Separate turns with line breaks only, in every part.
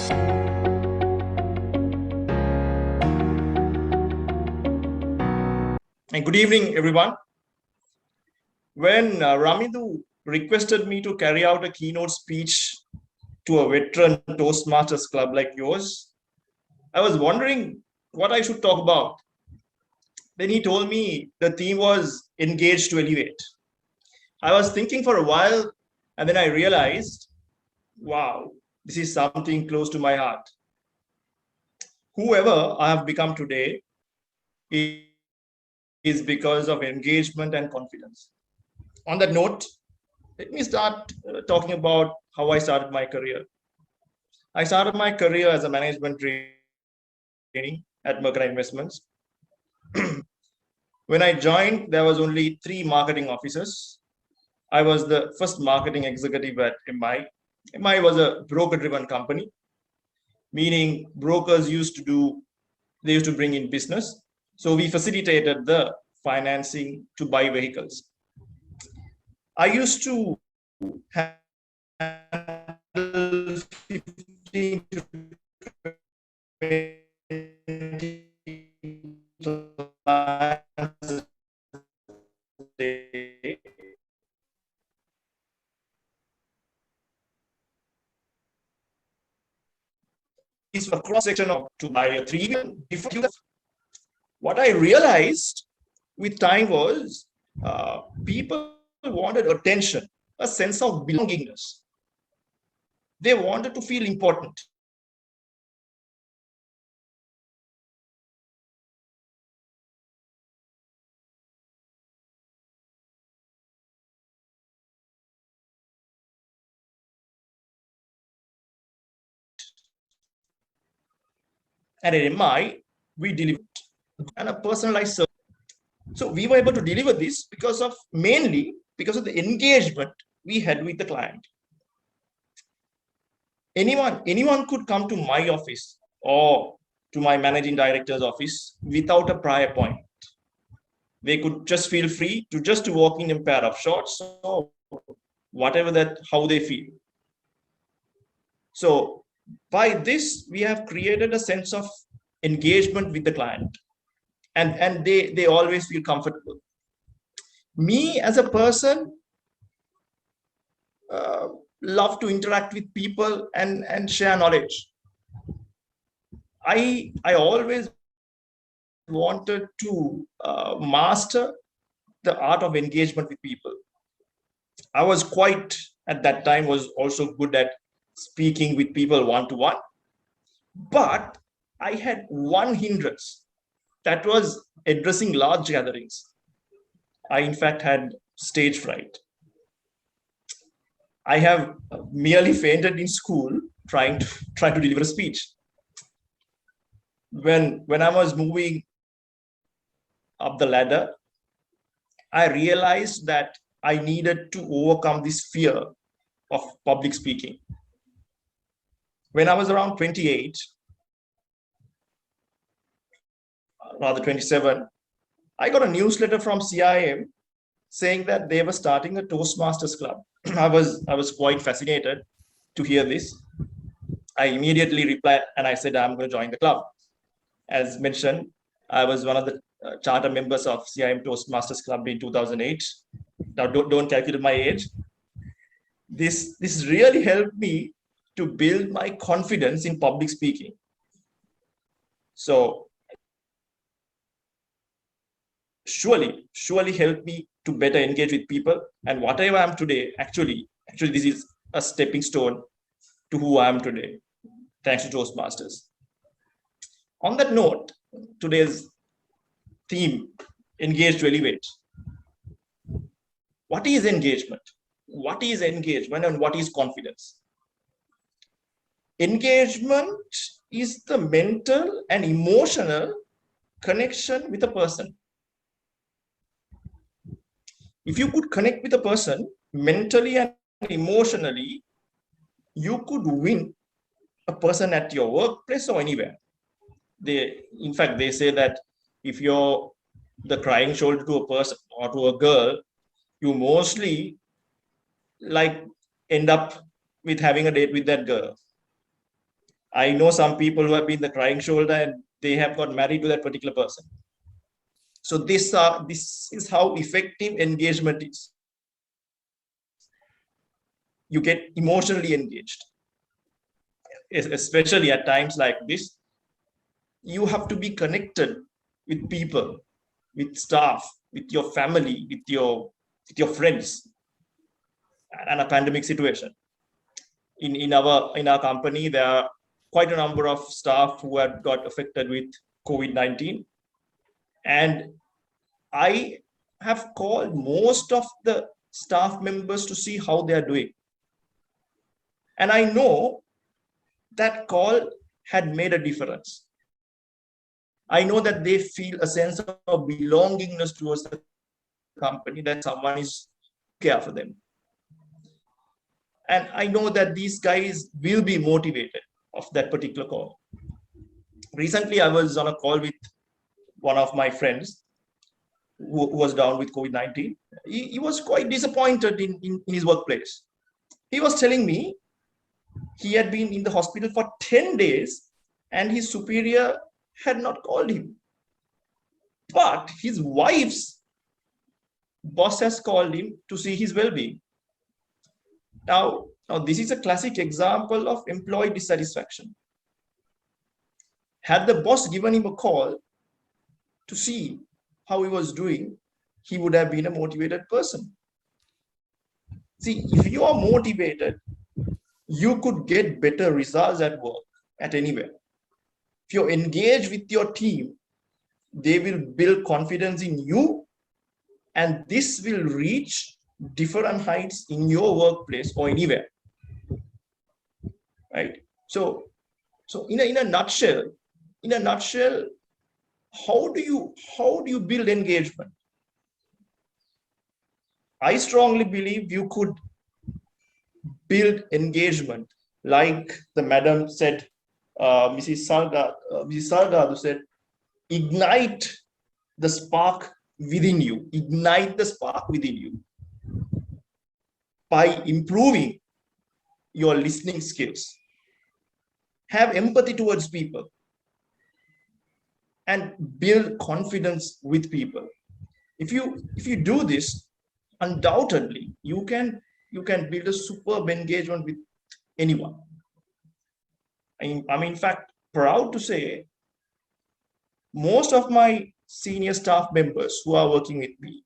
And good evening, everyone. When Ramidu requested me to carry out a keynote speech to a veteran Toastmasters club like yours, I was wondering what I should talk about. Then he told me the theme was engage to elevate. I was thinking for a while, and then I realized, wow, this is something close to my heart. Whoever I have become today is because of engagement and confidence. On that note, let me start talking about how I started my career. I started my career as a management training at Mercantile Investments. When I joined, there was only 3 marketing officers. I was the first marketing executive at MI. MI was a broker-driven company, meaning brokers used to bring in business. So we facilitated the financing to buy vehicles. I used to handle 15 to 20 clients a day. It's a cross section of to buy a 3 different. What I realized with time was people wanted attention, a sense of belongingness. They wanted to feel important. And at MI, we delivered and a personalized service. So we were able to deliver this mainly because of the engagement we had with the client. Anyone could come to my office or to my managing director's office without a prior appointment. They could just feel free to walk in a pair of shorts or whatever how they feel. So by this, we have created a sense of engagement with the client, and they always feel comfortable. Me as a person, love to interact with people and share knowledge. I always wanted to master the art of engagement with people. I was at that time was also good at speaking with people one-to-one, but I had one hindrance, that was addressing large gatherings. I in fact had stage fright. I have merely fainted in school trying to deliver a speech. When I was moving up the ladder, I realized that I needed to overcome this fear of public speaking. When I was around 28, rather 27, I got a newsletter from CIM saying that they were starting a Toastmasters club. I was quite fascinated to hear this. I immediately replied and I said, I'm going to join the club. As mentioned, I was one of the charter members of CIM Toastmasters Club in 2008. Now, don't calculate my age. This really helped me to build my confidence in public speaking. So surely helped me to better engage with people, and whatever I am today, actually this is a stepping stone to who I am today, thanks to Toastmasters. On that note, today's theme, engage to elevate. What is engagement? What is engagement and what is confidence? Engagement is the mental and emotional connection with a person. If you could connect with a person mentally and emotionally, you could win a person at your workplace or anywhere. In fact, they say that if you're the crying shoulder to a person or to a girl, you mostly end up with having a date with that girl. I know some people who have been the crying shoulder and they have got married to that particular person. So this is how effective engagement is. You get emotionally engaged, especially at times like this. You have to be connected with people, with staff, with your family, with your friends, and a pandemic situation. In our company, there are quite a number of staff who had got affected with COVID-19, and I have called most of the staff members to see how they are doing, and I know that call had made a difference. I know that they feel a sense of belongingness towards the company, that someone is care for them. And I know that these guys will be motivated of that particular call. Recently, I was on a call with one of my friends who was down with COVID-19. He was quite disappointed in his workplace. He was telling me he had been in the hospital for 10 days and his superior had not called him. But his wife's boss has called him to see his well-being. Now, this is a classic example of employee dissatisfaction. Had the boss given him a call to see how he was doing, he would have been a motivated person. See, if you are motivated, you could get better results at work, at anywhere. If you're engaged with your team, they will build confidence in you, and this will reach different heights in your workplace or anywhere. Right? So in a nutshell, how do you build engagement? I strongly believe you could build engagement, like the madam said, Mrs. Salgado said, ignite the spark within you. Ignite the spark within you by improving your listening skills. Have empathy towards people and build confidence with people. If you do this, undoubtedly you can build a superb engagement with anyone. I'm in fact proud to say most of my senior staff members who are working with me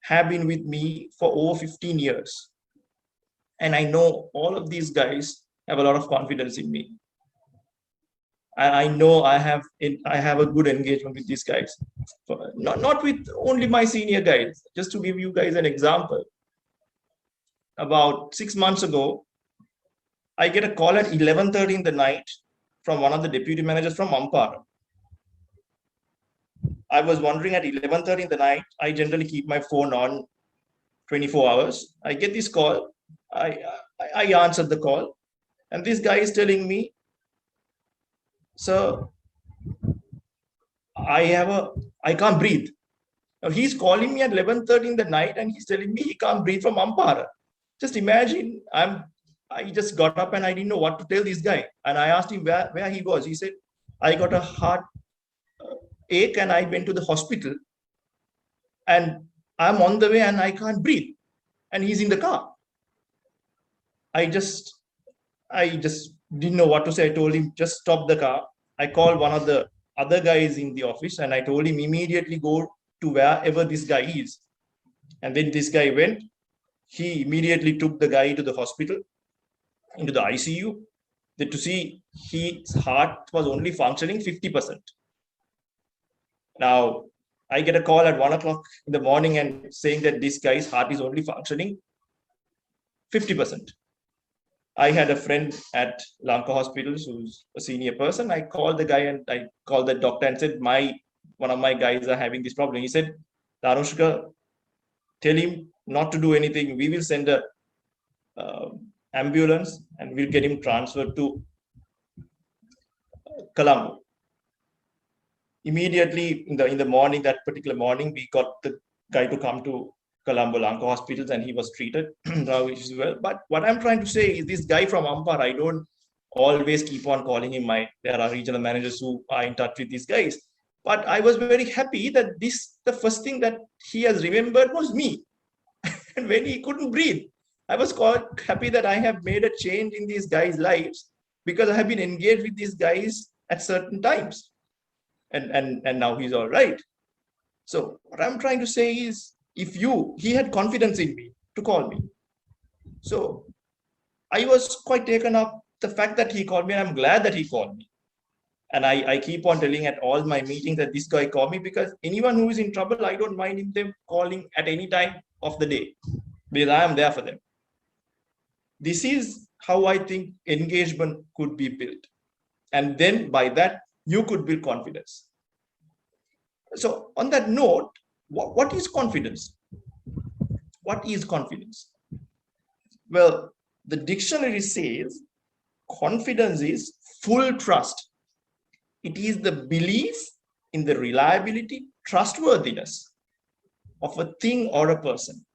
have been with me for over 15 years. And I know all of these guys have a lot of confidence in me. I know I have a good engagement with these guys. Not with only my senior guys. Just to give you guys an example, about 6 months ago, I get a call at 11:30 in the night from one of the deputy managers from Ampara. I was wondering at 11:30 in the night, I generally keep my phone on 24 hours. I get this call. I answered the call, and this guy is telling me, "Sir, I can't breathe." Now he's calling me at 11:30 in the night and he's telling me he can't breathe from Ampara. Just imagine, I just got up and I didn't know what to tell this guy. And I asked him where he was. He said, I got a heart ache and I went to the hospital and I'm on the way and I can't breathe. And he's in the car. I just didn't know what to say. I told him, just stop the car. I called one of the other guys in the office and I told him immediately go to wherever this guy is. And then this guy went. He immediately took the guy to the hospital, into the ICU, to see his heart was only functioning 50%. Now, I get a call at 1 o'clock in the morning and saying that this guy's heart is only functioning 50%. I had a friend at Lanka Hospitals who's a senior person. I called the guy and I called the doctor and said, one of my guys are having this problem. He said, Dhanushka, tell him not to do anything. We will send a ambulance and we'll get him transferred to Colombo. Immediately in the morning, that particular morning, we got the guy to come to Colombo Lanka hospitals and he was treated. Now he's well. But what I'm trying to say is this guy from Ampara, always keep on calling him. There are regional managers who are in touch with these guys. But I was very happy that the first thing that he has remembered was me. And when he couldn't breathe, I was quite happy that I have made a change in these guys' lives because I have been engaged with these guys at certain times. And now he's all right. So what I'm trying to say is, he had confidence in me to call me. So I was quite taken up the fact that he called me, and I'm glad that he called me. And I keep on telling at all my meetings that this guy called me, because anyone who is in trouble, I don't mind them calling at any time of the day, because I am there for them. This is how I think engagement could be built. And then by that, you could build confidence. So on that note, what is confidence? What is confidence? Well, the dictionary says confidence is full trust. It is the belief in the reliability, trustworthiness of a thing or a person.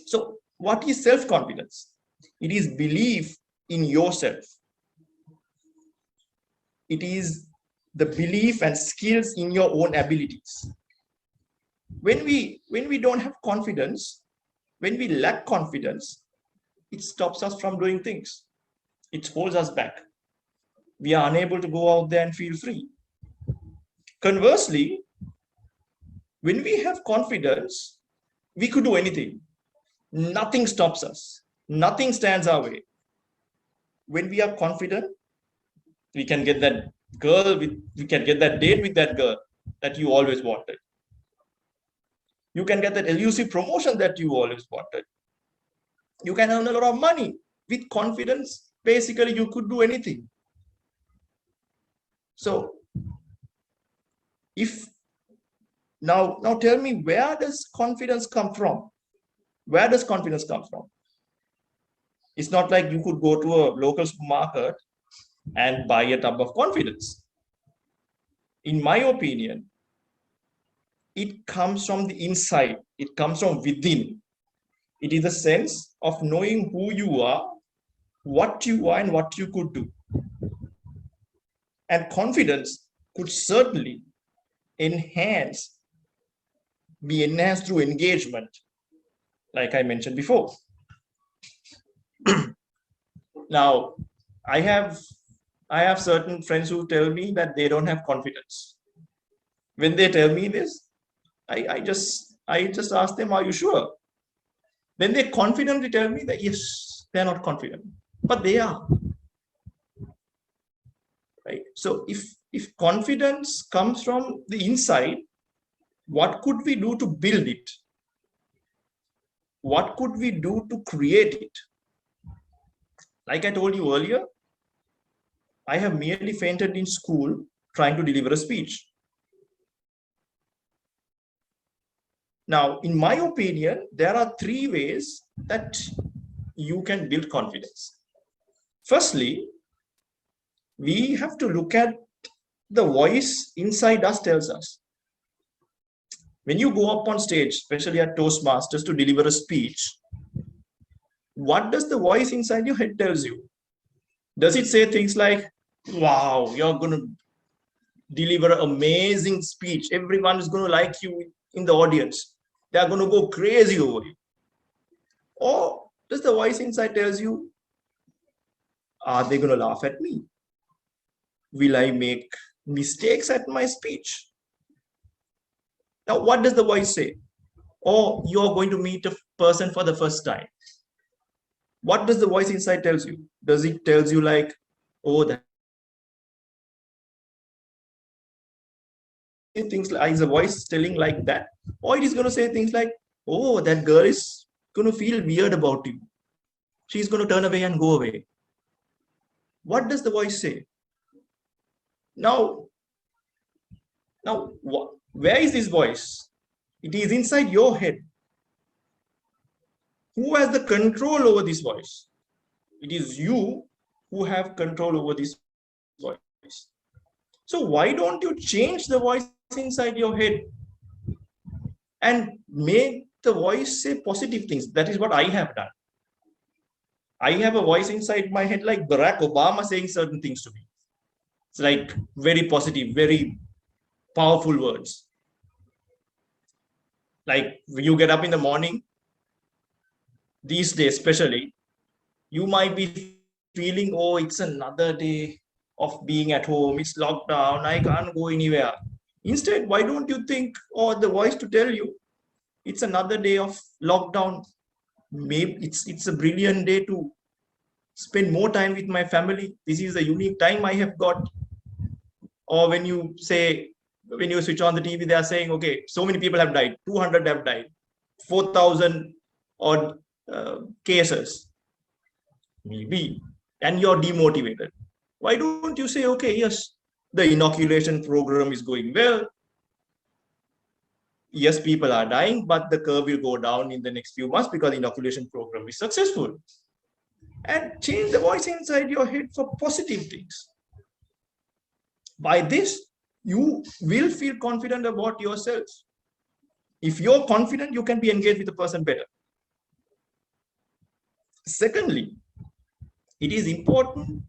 So what is self-confidence? It is belief in yourself. It is the belief and skills in your own abilities. When we don't have confidence, when we lack confidence, it stops us from doing things. It holds us back. We are unable to go out there and feel free. Conversely, when we have confidence, we could do anything. Nothing stops us. Nothing stands our way. When we are confident, we can get that we can get that date with that girl that you always wanted. You can get that elusive promotion that you always wanted. You can earn a lot of money. With confidence, basically, you could do anything. So, now tell me, where does confidence come from? Where does confidence come from? It's not like you could go to a local supermarket and buy a tub of confidence. In my opinion, it comes from the inside. It comes from within. It is a sense of knowing who you are, what you are, and what you could do. And confidence could certainly be enhanced through engagement, like I mentioned before. Now, I have certain friends who tell me that they don't have confidence. When they tell me this, I just ask them, are you sure? Then they confidently tell me that yes, they're not confident, but they are. Right? So if confidence comes from the inside, what could we do to build it? What could we do to create it? Like I told you earlier, I have merely fainted in school trying to deliver a speech. Now, in my opinion, there are 3 ways that you can build confidence. Firstly, we have to look at the voice inside us tells us. When you go up on stage, especially at Toastmasters, to deliver a speech, what does the voice inside your head tells you? Does it say things like, wow, you're going to deliver an amazing speech. Everyone is going to like you in the audience. They're going to go crazy over you. Or does the voice inside tells you, are they going to laugh at me? Will I make mistakes at my speech? Now, what does the voice say? Or you're going to meet a person for the first time. What does the voice inside tells you? Does it tells you like, oh, that things like, is a voice telling like that? Or it is going to say things like, oh, that girl is going to feel weird about you. She's going to turn away and go away. What does the voice say? Now, where is this voice? It is inside your head. Who has the control over this voice? It is you who have control over this voice. So why don't you change the voice inside your head and make the voice say positive things? That is what I have done. I have a voice inside my head like Barack Obama saying certain things to me. It's like very positive, very powerful words. Like when you get up in the morning, these days especially, you might be feeling, oh, it's another day of being at home, it's lockdown, I can't go anywhere. Instead, why don't you think, or the voice to tell you, it's another day of lockdown. Maybe it's a brilliant day to spend more time with my family. This is a unique time I have got. Or when you say, when you switch on the TV, they are saying, okay, so many people have died, 200 have died, 4,000 odd cases, maybe, and you're demotivated. Why don't you say, okay, yes, the inoculation program is going well. Yes, people are dying, but the curve will go down in the next few months because the inoculation program is successful. And change the voice inside your head for positive things. By this, you will feel confident about yourself. If you're confident, you can be engaged with the person better. Secondly, it is important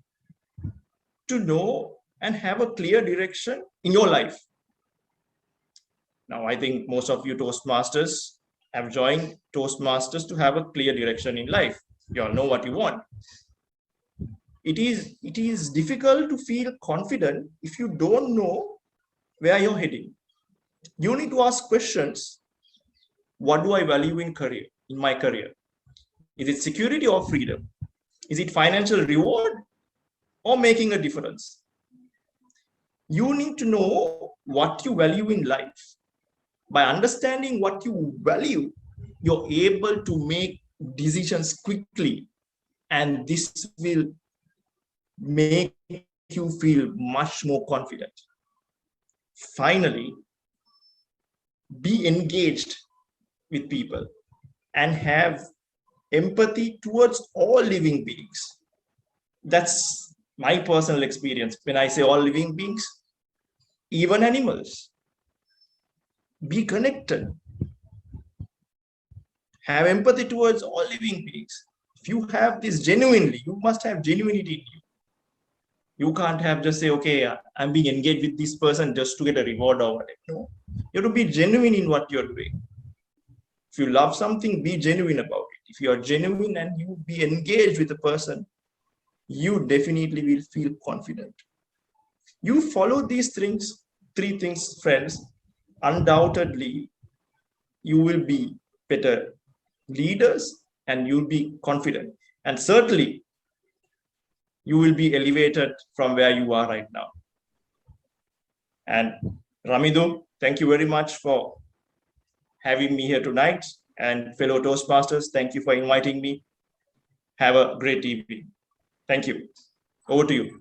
to know and have a clear direction in your life. Now, I think most of you Toastmasters have joined Toastmasters to have a clear direction in life. You all know what you want. It is difficult to feel confident if you don't know where you're heading. You need to ask questions. What do I value in my career? Is it security or freedom? Is it financial reward or making a difference? You need to know what you value in life. By understanding what you value, you're able to make decisions quickly, and this will make you feel much more confident. Finally, be engaged with people and have empathy towards all living beings. That's my personal experience. When I say all living beings, even animals, be connected. Have empathy towards all living beings. If you have this genuinely, you must have genuinity in you. You can't have just say, okay, I'm being engaged with this person just to get a reward or whatever. No, you have to be genuine in what you're doing. If you love something, be genuine about it. If you are genuine and you be engaged with the person, you definitely will feel confident. You follow these things, three things, friends, undoubtedly, you will be better leaders and you'll be confident. And certainly, you will be elevated from where you are right now. And Ramidu, thank you very much for having me here tonight. And fellow Toastmasters, thank you for inviting me. Have a great evening. Thank you. Over to you.